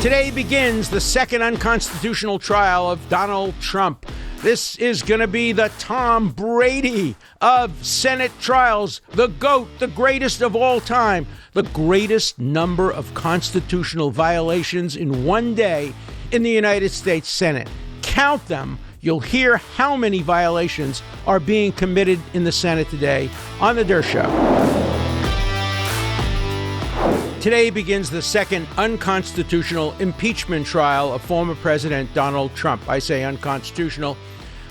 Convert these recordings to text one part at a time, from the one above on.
Today begins the second unconstitutional trial of Donald Trump. This is going to be the Tom Brady of Senate trials, the GOAT, the greatest of all time, the greatest number of constitutional violations in one day in the United States Senate. Count them. You'll hear how many violations are being committed in the Senate today on the Dershow. Today begins the second unconstitutional impeachment trial of former President Donald Trump. I say unconstitutional.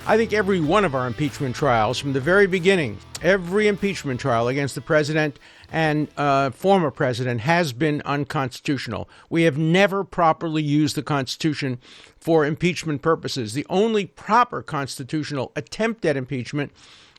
I think every one of our impeachment trials from the very beginning, every impeachment trial against the president and former president has been unconstitutional. We have never properly used the Constitution for impeachment purposes. The only proper constitutional attempt at impeachment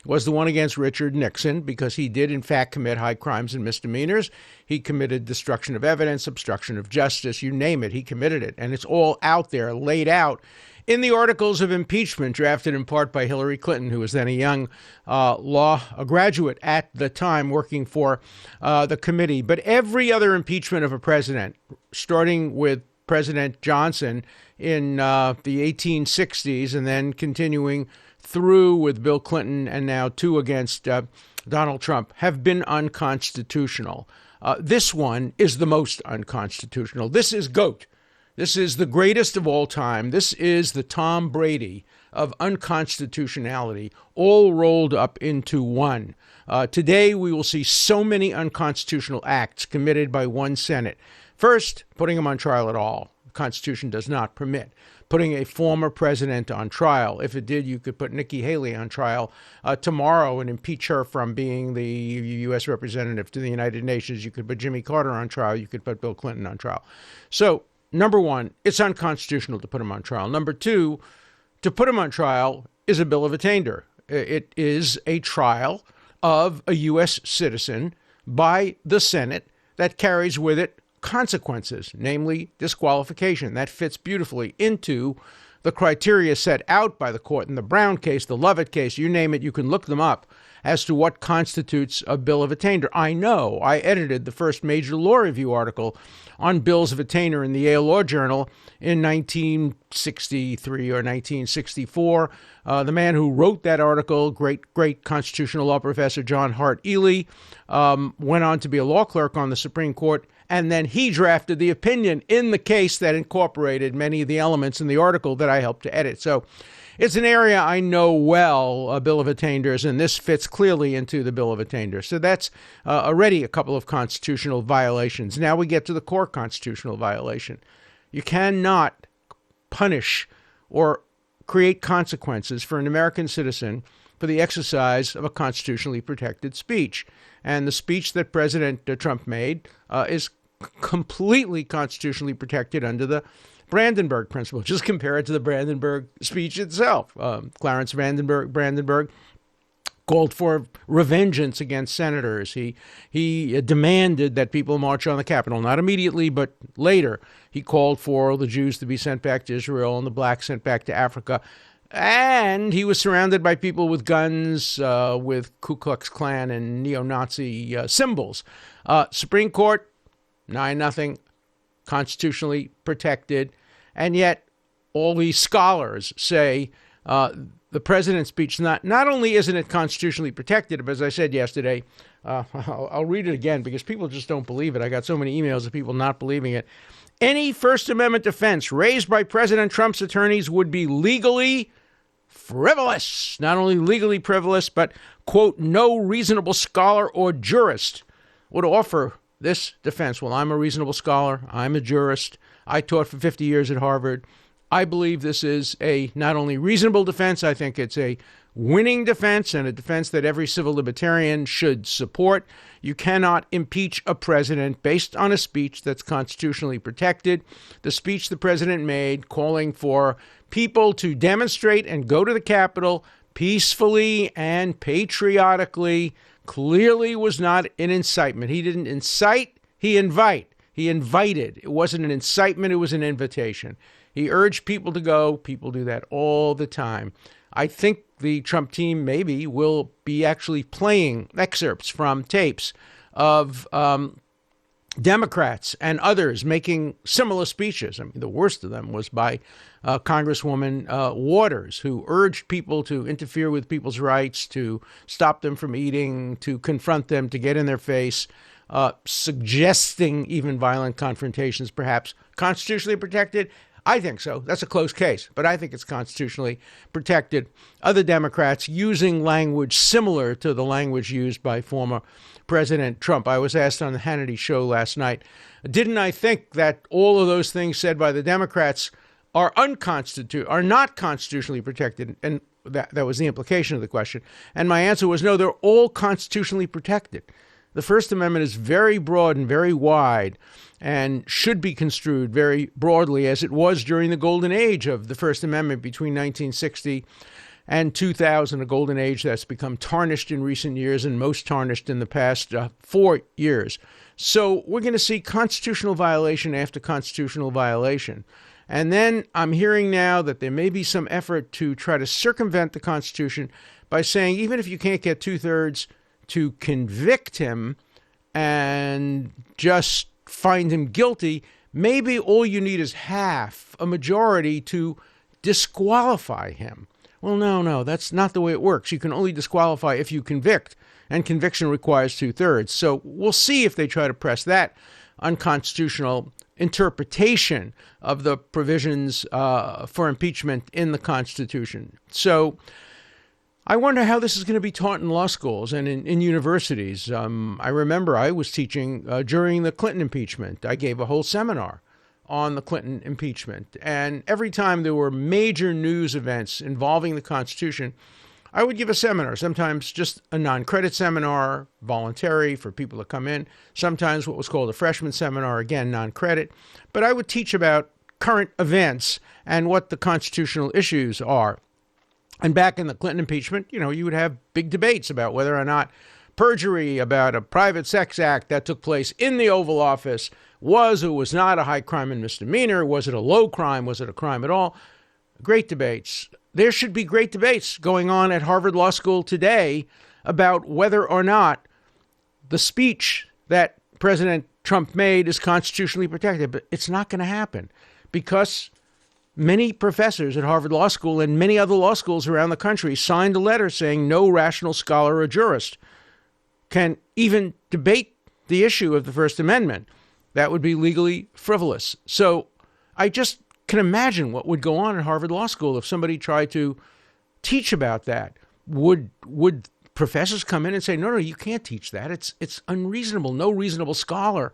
was the one against Richard Nixon, because he did, in fact, commit high crimes and misdemeanors. He committed destruction of evidence, obstruction of justice, you name it. He committed it. And it's all out there, laid out in the articles of impeachment drafted in part by Hillary Clinton, who was then a young law graduate at the time working for the committee. But every other impeachment of a president, starting with President Johnson in the 1860s and then continuing through with Bill Clinton and now two against Donald Trump, have been unconstitutional. This one is the most unconstitutional. This is GOAT. This is the greatest of all time. This is the Tom Brady of unconstitutionality, all rolled up into one. Today, we will see so many unconstitutional acts committed by one Senate. First, putting him on trial at all. The Constitution does not permit putting a former president on trial. If it did, you could put Nikki Haley on trial tomorrow and impeach her from being the U.S. representative to the United Nations. You could put Jimmy Carter on trial. You could put Bill Clinton on trial. So, number one, it's unconstitutional to put him on trial. Number two, to put him on trial is a bill of attainder. It is a trial of a U.S. citizen by the Senate that carries with it consequences, namely disqualification. That fits beautifully into the criteria set out by the court in the Brown case, the Lovett case, you name it, you can look them up as to what constitutes a bill of attainder. I know I edited the first major law review article on bills of attainder in the Yale Law Journal in 1963 or 1964. The man who wrote that article, great constitutional law professor John Hart Ely, went on to be a law clerk on the Supreme Court, and then he drafted the opinion in the case that incorporated many of the elements in the article that I helped to edit. So it's an area I know well, a bill of attainders, and this fits clearly into the bill of attainder. So that's already a couple of constitutional violations. Now we get to the core constitutional violation. You cannot punish or create consequences for an American citizen for the exercise of a constitutionally protected speech. And the speech that President Trump made is completely constitutionally protected under the Brandenburg principle. Just compare it to the Brandenburg speech itself. Clarence Brandenburg called for revengeance against senators. He demanded that people march on the Capitol, not immediately, but later. He called for the Jews to be sent back to Israel and the blacks sent back to Africa. And he was surrounded by people with guns, with Ku Klux Klan and neo-Nazi symbols. Supreme Court, 9-0, constitutionally protected. And yet all these scholars say the president's speech, not only isn't it constitutionally protected, but as I said yesterday, I'll read it again because people just don't believe it. I got so many emails of people not believing it. Any First Amendment defense raised by President Trump's attorneys would be legally frivolous. Not only legally frivolous, but, quote, no reasonable scholar or jurist would offer this defense. Well, I'm a reasonable scholar. I'm a jurist. I taught for 50 years at Harvard. I believe this is a not only reasonable defense, I think it's a winning defense and a defense that every civil libertarian should support. You cannot impeach a president based on a speech that's constitutionally protected. The speech the president made calling for people to demonstrate and go to the Capitol peacefully and patriotically clearly was not an incitement. He didn't incite, he invited. It wasn't an incitement, it was an invitation. He urged people to go. People do that all the time. I think the Trump team maybe will be actually playing excerpts from tapes of Democrats and others making similar speeches. I mean, the worst of them was by Congresswoman Waters, who urged people to interfere with people's rights, to stop them from eating, to confront them, to get in their face, suggesting even violent confrontations, perhaps constitutionally protected. I think so. That's a close case, but I think it's constitutionally protected. Other Democrats using language similar to the language used by former President Trump. I was asked on the Hannity show last night, didn't I think that all of those things said by the Democrats are not constitutionally protected? And that was the implication of the question. And my answer was no, they're all constitutionally protected. The First Amendment is very broad and very wide and should be construed very broadly, as it was during the golden age of the First Amendment between 1960 and 2000, a golden age that's become tarnished in recent years and most tarnished in the past 4 years. So we're going to see constitutional violation after constitutional violation. And then I'm hearing now that there may be some effort to try to circumvent the Constitution by saying even if you can't get 2/3 to convict him and just find him guilty, maybe all you need is half a majority to disqualify him. Well, no, that's not the way it works. You can only disqualify if you convict, and conviction requires 2/3. So we'll see if they try to press that unconstitutional interpretation of the provisions for impeachment in the Constitution. So I wonder how this is going to be taught in law schools and in universities. I remember I was teaching during the Clinton impeachment. I gave a whole seminar on the Clinton impeachment. And every time there were major news events involving the Constitution, I would give a seminar, sometimes just a non-credit seminar, voluntary for people to come in, sometimes what was called a freshman seminar, again, non-credit. But I would teach about current events and what the constitutional issues are. And back in the Clinton impeachment, you would have big debates about whether or not perjury about a private sex act that took place in the Oval Office was or was not a high crime and misdemeanor. Was it a low crime? Was it a crime at all? Great debates. There should be great debates going on at Harvard Law School today about whether or not the speech that President Trump made is constitutionally protected. But it's not going to happen because many professors at Harvard Law School and many other law schools around the country signed a letter saying no rational scholar or jurist can even debate the issue of the First Amendment. That would be legally frivolous. So I just can imagine what would go on at Harvard Law School if somebody tried to teach about that. Would professors come in and say, no, you can't teach that. It's unreasonable. No reasonable scholar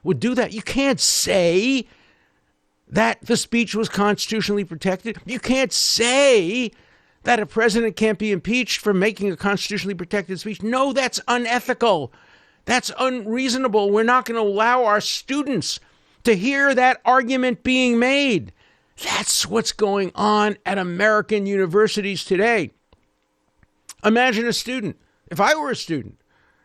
would do that. You can't say that the speech was constitutionally protected. You can't say that a president can't be impeached for making a constitutionally protected speech. No, that's unethical. That's unreasonable. We're not going to allow our students to hear that argument being made. That's what's going on at American universities today. Imagine a student. If I were a student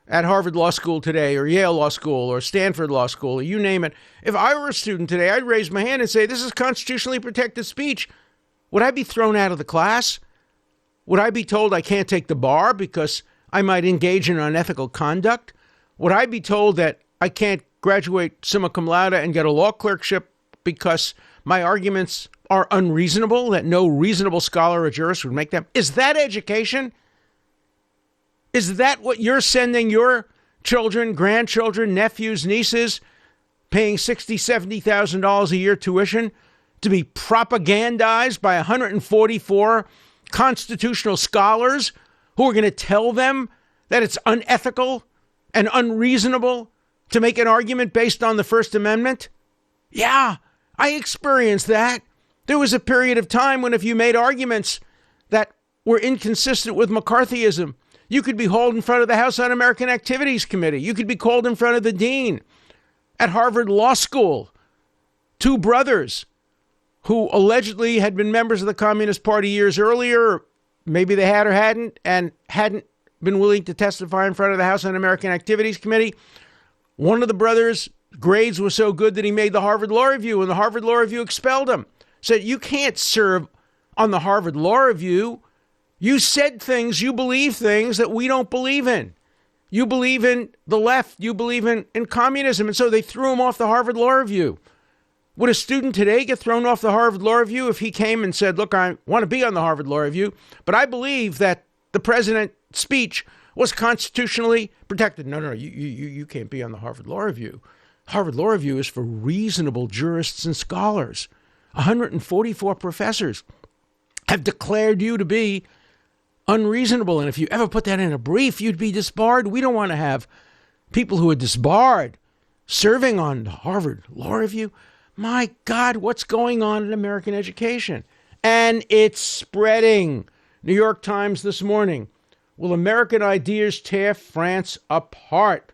at Harvard Law School today, or Yale Law School, or Stanford Law School, or you name it, if I were a student today, I'd raise my hand and say, this is constitutionally protected speech. Would I be thrown out of the class? Would I be told I can't take the bar because I might engage in unethical conduct? Would I be told that I can't graduate summa cum laude and get a law clerkship because my arguments are unreasonable, that no reasonable scholar or jurist would make them? Is that education? Is that what you're sending your children, grandchildren, nephews, nieces, paying $60,000, $70,000 a year tuition to be propagandized by 144 constitutional scholars who are going to tell them that it's unethical and unreasonable to make an argument based on the First Amendment? Yeah, I experienced that. There was a period of time when if you made arguments that were inconsistent with McCarthyism, you could be hauled in front of the House Un-American Activities Committee. You could be called in front of the dean. At Harvard Law School, two brothers who allegedly had been members of the Communist Party years earlier, maybe they had or hadn't, and hadn't been willing to testify in front of the House Un-American Activities Committee. One of the brothers' grades were so good that he made the Harvard Law Review, and the Harvard Law Review expelled him. Said, you can't serve on the Harvard Law Review. You said things, you believe things that we don't believe in. You believe in the left. You believe in communism. And so they threw him off the Harvard Law Review. Would a student today get thrown off the Harvard Law Review if he came and said, look, I want to be on the Harvard Law Review, but I believe that the president's speech was constitutionally protected? No, you can't be on the Harvard Law Review. Harvard Law Review is for reasonable jurists and scholars. 144 professors have declared you to be unreasonable. And if you ever put that in a brief, you'd be disbarred. We don't want to have people who are disbarred serving on the Harvard Law Review. My God, what's going on in American education? And it's spreading. New York Times this morning. Will American ideas tear France apart?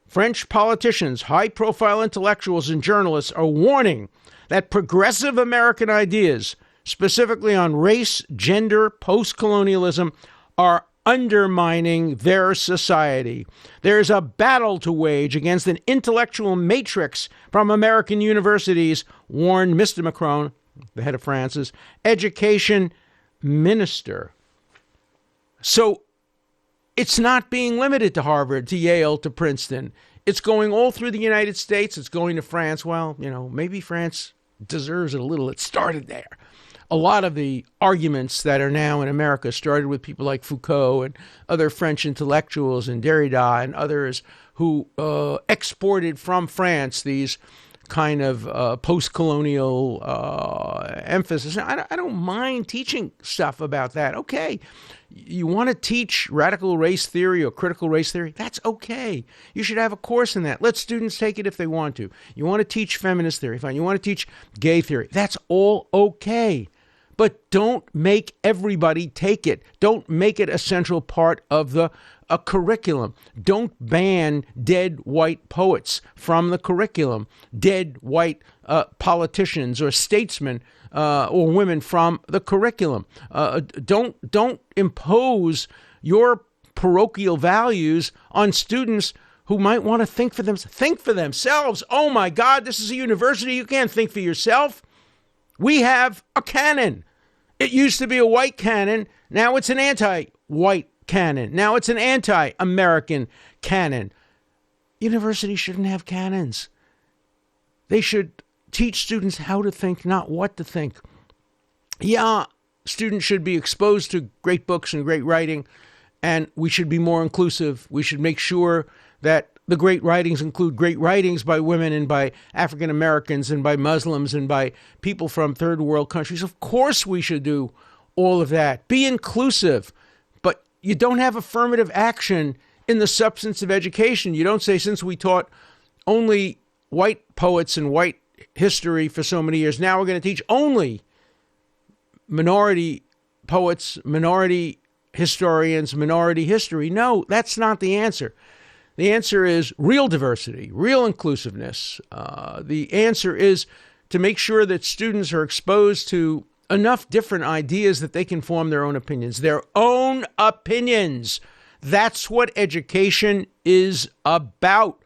French politicians, high-profile intellectuals, and journalists are warning that progressive American ideas, specifically on race, gender, post-colonialism, are undermining their society. There's a battle to wage against an intellectual matrix from American universities, warned Mr. Macron, the head of France's education minister. So it's not being limited to Harvard, to Yale, to Princeton. It's going all through the United States. It's going to France. Well, maybe France deserves it a little. It started there. A lot of the arguments that are now in America started with people like Foucault and other French intellectuals and Derrida and others who exported from France these kind of post-colonial emphasis. I don't mind teaching stuff about that. Okay, you want to teach radical race theory or critical race theory? That's okay. You should have a course in that. Let students take it if they want to. You want to teach feminist theory? Fine. You want to teach gay theory? That's all okay. But don't make everybody take it. Don't make it a central part of a curriculum. Don't ban dead white poets from the curriculum, dead white politicians or statesmen or women from the curriculum. Don't impose your parochial values on students who might want to think for themselves. Oh my God, this is a university. You can't think for yourself. We have a canon. It used to be a white canon. Now it's an anti-white canon. Now it's an anti-American canon. Universities shouldn't have canons. They should teach students how to think, not what to think. Yeah, students should be exposed to great books and great writing, and we should be more inclusive. We should make sure that the great writings include great writings by women and by African Americans and by Muslims and by people from third world countries. Of course we should do all of that. Be inclusive, but you don't have affirmative action in the substance of education. You don't say, since we taught only white poets and white history for so many years, now we're going to teach only minority poets, minority historians, minority history. No, that's not the answer. The answer is real diversity, real inclusiveness. The answer is to make sure that students are exposed to enough different ideas that they can form their own opinions. Their own opinions. That's what education is about.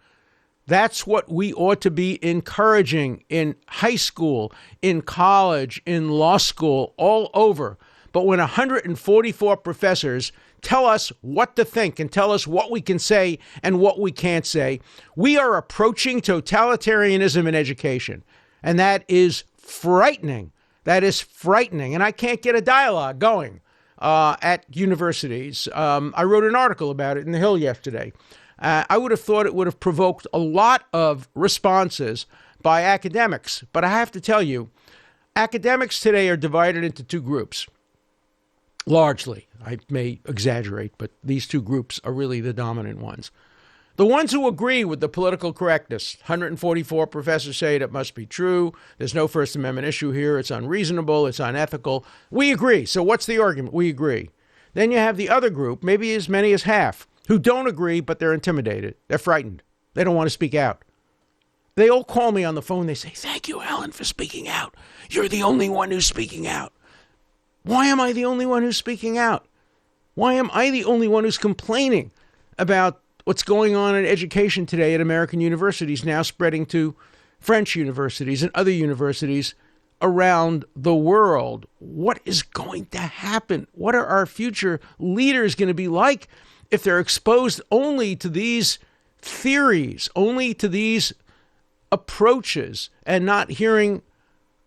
That's what we ought to be encouraging in high school, in college, in law school, all over. But when 144 professors tell us what to think and tell us what we can say and what we can't say, we are approaching totalitarianism in education. And that is frightening. That is frightening. And I can't get a dialogue going at universities. I wrote an article about it in The Hill yesterday. I would have thought it would have provoked a lot of responses by academics. But I have to tell you, academics today are divided into two groups. Largely, I may exaggerate, but these two groups are really the dominant ones. The ones who agree with the political correctness, 144 professors say it must be true. There's no First Amendment issue here. It's unreasonable. It's unethical. We agree. So what's the argument? We agree. Then you have the other group, maybe as many as half, who don't agree, but they're intimidated. They're frightened. They don't want to speak out. They all call me on the phone. They say, thank you, Alan, for speaking out. You're the only one who's speaking out. Why am I the only one who's speaking out? Why am I the only one who's complaining about what's going on in education today at American universities, now spreading to French universities and other universities around the world? What is going to happen? What are our future leaders going to be like if they're exposed only to these theories, only to these approaches, and not hearing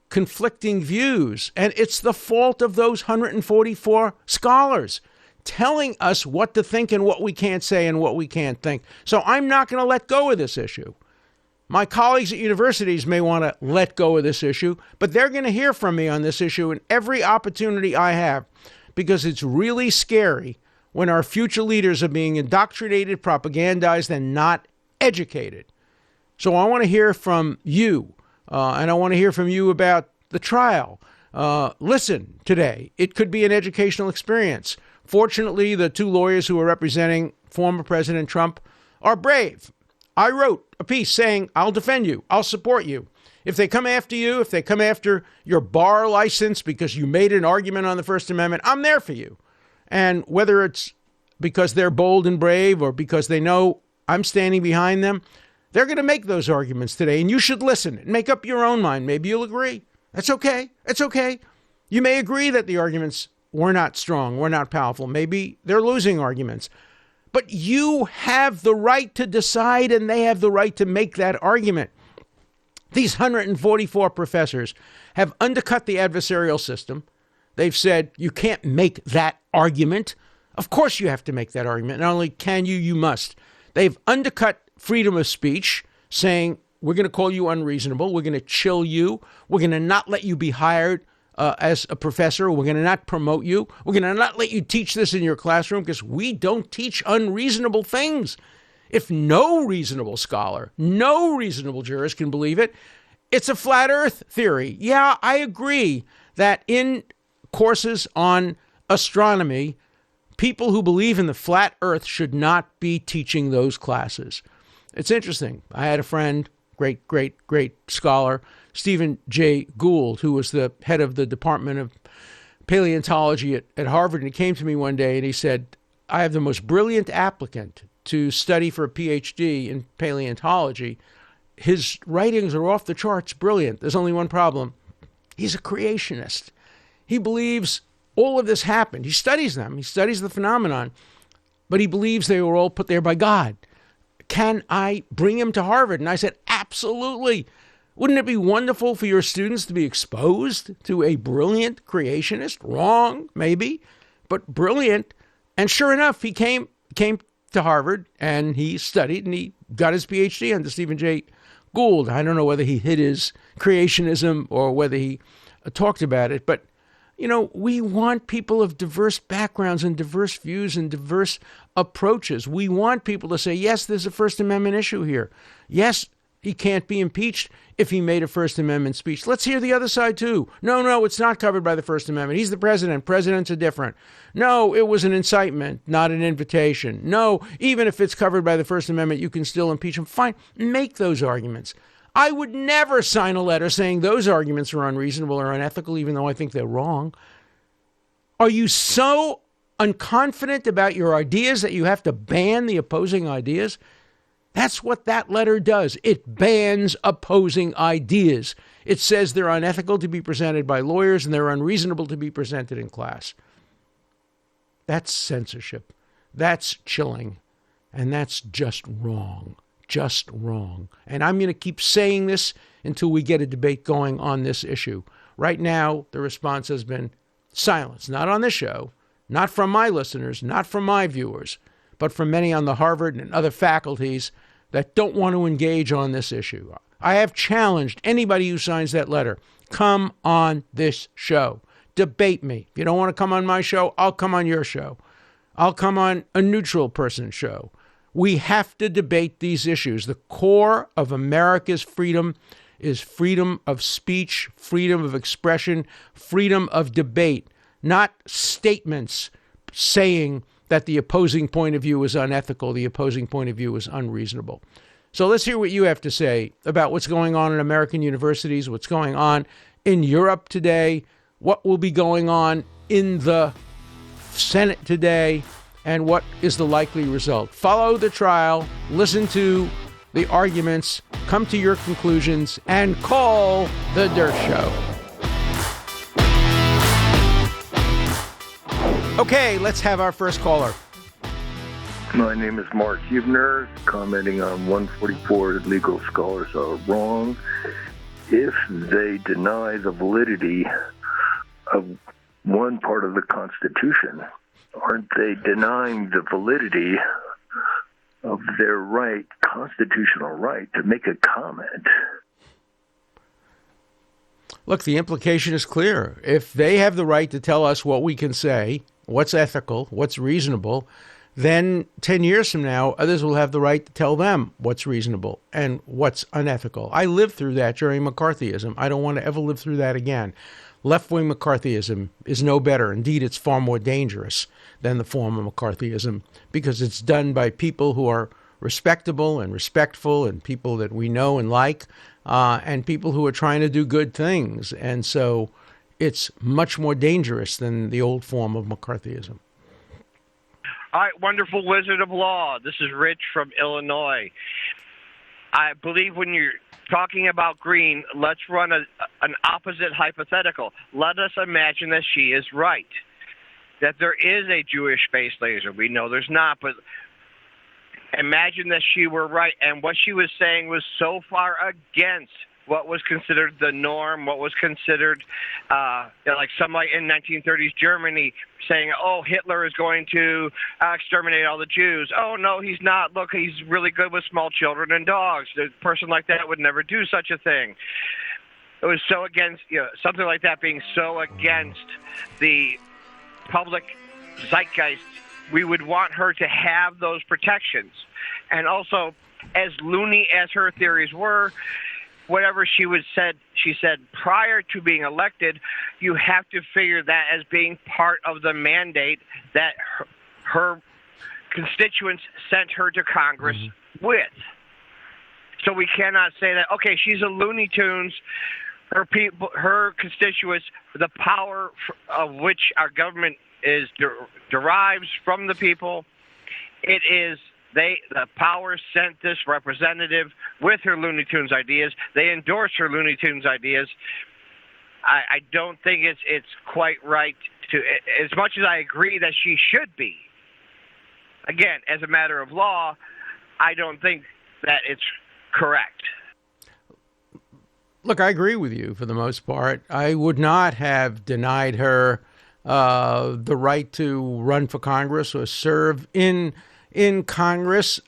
conflicting views. And it's the fault of those 144 scholars telling us what to think and what we can't say and what we can't think. So I'm not going to let go of this issue. My colleagues at universities may want to let go of this issue, but they're going to hear from me on this issue in every opportunity I have, because it's really scary when our future leaders are being indoctrinated, propagandized, and not educated. So I want to hear from you, and I want to hear from you about the trial. Listen today. It could be an educational experience. Fortunately, the two lawyers who are representing former President Trump are brave. I wrote a piece saying, I'll defend you. I'll support you. If they come after you, if they come after your bar license because you made an argument on the First Amendment, I'm there for you. And whether it's because they're bold and brave or because they know I'm standing behind them, they're going to make those arguments today. And you should listen and make up your own mind. Maybe you'll agree. That's okay. It's okay. You may agree that the arguments were not strong, were not powerful. Maybe they're losing arguments. But you have the right to decide, and they have the right to make that argument. These 144 professors have undercut the adversarial system. They've said you can't make that argument. Of course you have to make that argument. Not only can you, you must. They've undercut freedom of speech, saying we're going to call you unreasonable. We're going to chill you. We're going to not let you be hired as a professor. We're going to not promote you. We're going to not let you teach this in your classroom because we don't teach unreasonable things. If no reasonable scholar, no reasonable jurist can believe it, it's a flat earth theory. Yeah, I agree that in courses on astronomy, people who believe in the flat earth should not be teaching those classes. It's interesting. I had a friend, great scholar, Stephen J. Gould, who was the head of the Department of Paleontology at Harvard. And he came to me one day and he said, I have the most brilliant applicant to study for a PhD in paleontology. His writings are off the charts brilliant. There's only one problem. He's a creationist. He believes all of this happened. He studies them. He studies the phenomenon, but he believes they were all put there by God. Can I bring him to Harvard? And I said, absolutely. Wouldn't it be wonderful for your students to be exposed to a brilliant creationist? Wrong, maybe, but brilliant. And sure enough, he came to Harvard and he studied and he got his PhD under Stephen J. Gould. I don't know whether he hid his creationism or whether he talked about it, but you know, we want people of diverse backgrounds and diverse views and diverse approaches. We want people to say, yes, there's a First Amendment issue here. Yes, he can't be impeached if he made a First Amendment speech. Let's hear the other side, too. No, it's not covered by the First Amendment. He's the president. Presidents are different. No, it was an incitement, not an invitation. No, even if it's covered by the First Amendment, you can still impeach him. Fine, make those arguments. I would never sign a letter saying those arguments are unreasonable or unethical, even though I think they're wrong. Are you so unconfident about your ideas that you have to ban the opposing ideas? That's what that letter does. It bans opposing ideas. It says they're unethical to be presented by lawyers and they're unreasonable to be presented in class. That's censorship. That's chilling. And that's just wrong. Just wrong. And I'm going to keep saying this until we get a debate going on this issue. Right now, the response has been silence. Not on this show, not from my listeners, not from my viewers, but from many on the Harvard and other faculties that don't want to engage on this issue. I have challenged anybody who signs that letter. Come on this show. Debate me. If you don't want to come on my show, I'll come on your show. I'll come on a neutral person's show. We have to debate these issues. The core of America's freedom is freedom of speech, freedom of expression, freedom of debate, not statements saying that the opposing point of view is unethical, the opposing point of view is unreasonable. So let's hear what you have to say about what's going on in American universities, what's going on in Europe today, what will be going on in the Senate today, and what is the likely result. Follow the trial, listen to the arguments, come to your conclusions, and call the Dershow. Okay, let's have our first caller. My name is Mark Huebner, commenting on 144 legal scholars are wrong. If they deny the validity of one part of the Constitution, aren't they denying the validity of their constitutional right to make a comment? Look, the implication is clear. If they have the right to tell us what we can say, what's ethical, what's reasonable, then 10 years from now, others will have the right to tell them what's reasonable and what's unethical. I lived through that during McCarthyism. I don't want to ever live through that again. Left-wing McCarthyism is no better. Indeed, it's far more dangerous than the form of McCarthyism because it's done by people who are respectable and respectful and people that we know and like, and people who are trying to do good things. And so it's much more dangerous than the old form of McCarthyism. All right, wonderful wizard of law. This is Rich from Illinois. I believe when you're talking about Green, let's run an opposite hypothetical. Let us imagine that she is right, that there is a Jewish space laser. We know there's not, but imagine that she were right, and what she was saying was so far against what was considered the norm, what was considered like somebody in 1930s Germany saying, oh, Hitler is going to exterminate all the Jews. Oh, no, he's not. Look, he's really good with small children and dogs. A person like that would never do such a thing. It was so against, something like that being so against the public zeitgeist. We would want her to have those protections. And also, as loony as her theories were, whatever she said prior to being elected, you have to figure that as being part of the mandate that her constituents sent her to Congress with. So we cannot say that, okay, she's a Looney Tunes. Her constituents, the power of which our government derives from the people, it is the power sent this representative with her Looney Tunes ideas. They endorse her Looney Tunes ideas. I don't think it's quite right to, as much as I agree that she should be. Again, as a matter of law, I don't think that it's correct. Look, I agree with you for the most part. I would not have denied her the right to run for Congress or serve in Congress.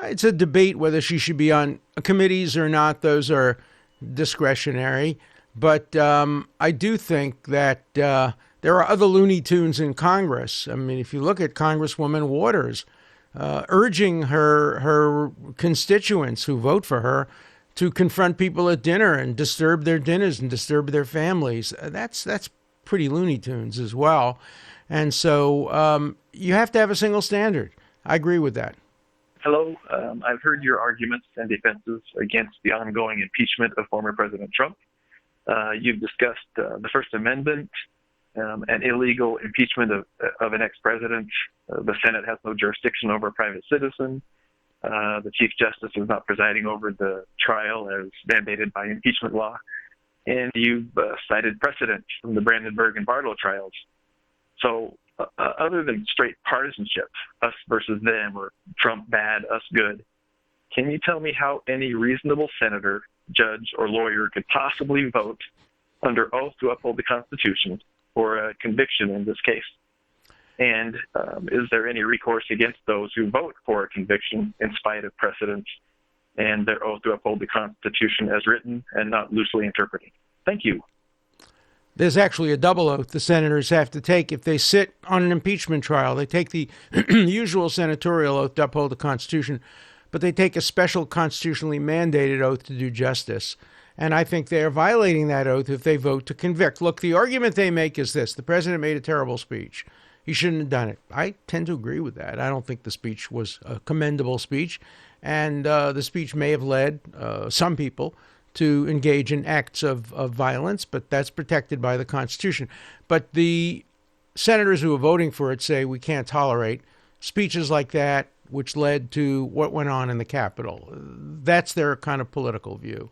It's a debate whether she should be on committees or not. Those are discretionary. But I do think that there are other Looney Tunes in Congress. I mean, if you look at Congresswoman Waters urging her constituents who vote for her to confront people at dinner and disturb their dinners and disturb their families, that's pretty Looney Tunes as well. And so you have to have a single standard. I agree with that. Hello. I've heard your arguments and defenses against the ongoing impeachment of former President Trump. You've discussed the First Amendment, an illegal impeachment of an ex-president. The Senate has no jurisdiction over a private citizen. The Chief Justice is not presiding over the trial as mandated by impeachment law. And you've cited precedent from the Brandenburg and Barlow trials. So other than straight partisanship, us versus them, or Trump bad, us good, can you tell me how any reasonable senator, judge, or lawyer could possibly vote under oath to uphold the Constitution for a conviction in this case? And is there any recourse against those who vote for a conviction in spite of precedents and their oath to uphold the Constitution as written and not loosely interpreted? Thank you. There's actually a double oath the senators have to take if they sit on an impeachment trial. They take the usual senatorial oath to uphold the Constitution, but they take a special constitutionally mandated oath to do justice. And I think they are violating that oath if they vote to convict. Look, the argument they make is this: the president made a terrible speech. He shouldn't have done it. I tend to agree with that. I don't think the speech was a commendable speech, and the speech may have led some people to engage in acts of violence, but that's protected by the Constitution. But the senators who are voting for it say we can't tolerate speeches like that, which led to what went on in the Capitol. That's their kind of political view.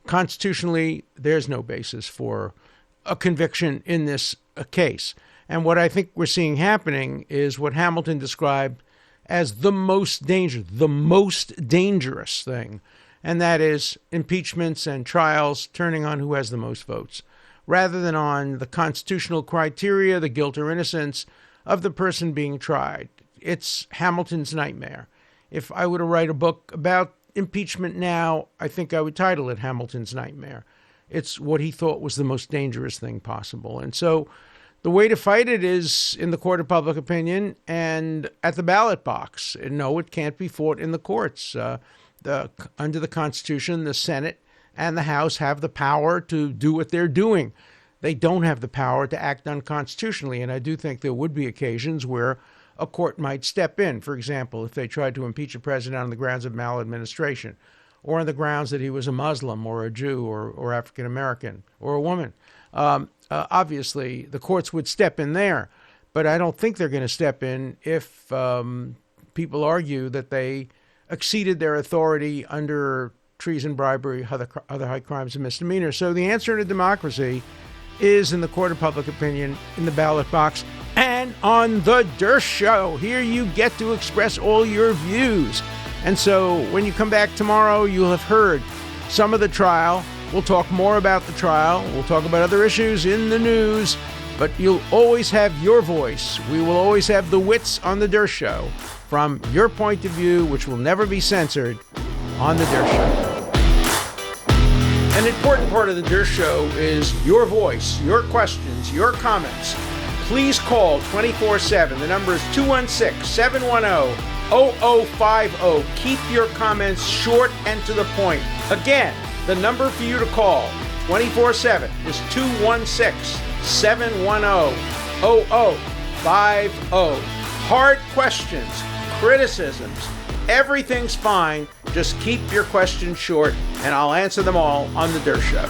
Constitutionally, there's no basis for a conviction in this case. And what I think we're seeing happening is what Hamilton described as the most dangerous thing, and that is impeachments and trials turning on who has the most votes, rather than on the constitutional criteria, the guilt or innocence of the person being tried. It's Hamilton's nightmare. If I were to write a book about impeachment now, I think I would title it Hamilton's Nightmare. It's what he thought was the most dangerous thing possible. And so the way to fight it is in the court of public opinion and at the ballot box. And no, it can't be fought in the courts. Under the Constitution, the Senate and the House have the power to do what they're doing. They don't have the power to act unconstitutionally. And I do think there would be occasions where a court might step in. For example, if they tried to impeach a president on the grounds of maladministration, or on the grounds that he was a Muslim or a Jew or African American or a woman. Obviously, the courts would step in there, but I don't think they're going to step in if people argue that they exceeded their authority under treason, bribery, other high crimes and misdemeanors. So the answer in a democracy is in the court of public opinion, in the ballot box, and on the Dershow. Here you get to express all your views. And so when you come back tomorrow, you'll have heard some of the trial. We'll talk more about the trial. We'll talk about other issues in the news, but you'll always have your voice. We will always have the wits on the Dershow from your point of view, which will never be censored on the Dershow. An important part of the Dershow is your voice, your questions, your comments. Please call 24/7. The number is 216-710-0050. Keep your comments short and to the point. Again, the number for you to call 24/7 is 216-710-0050. Hard questions, criticisms, everything's fine. Just keep your questions short, and I'll answer them all on the Dershow.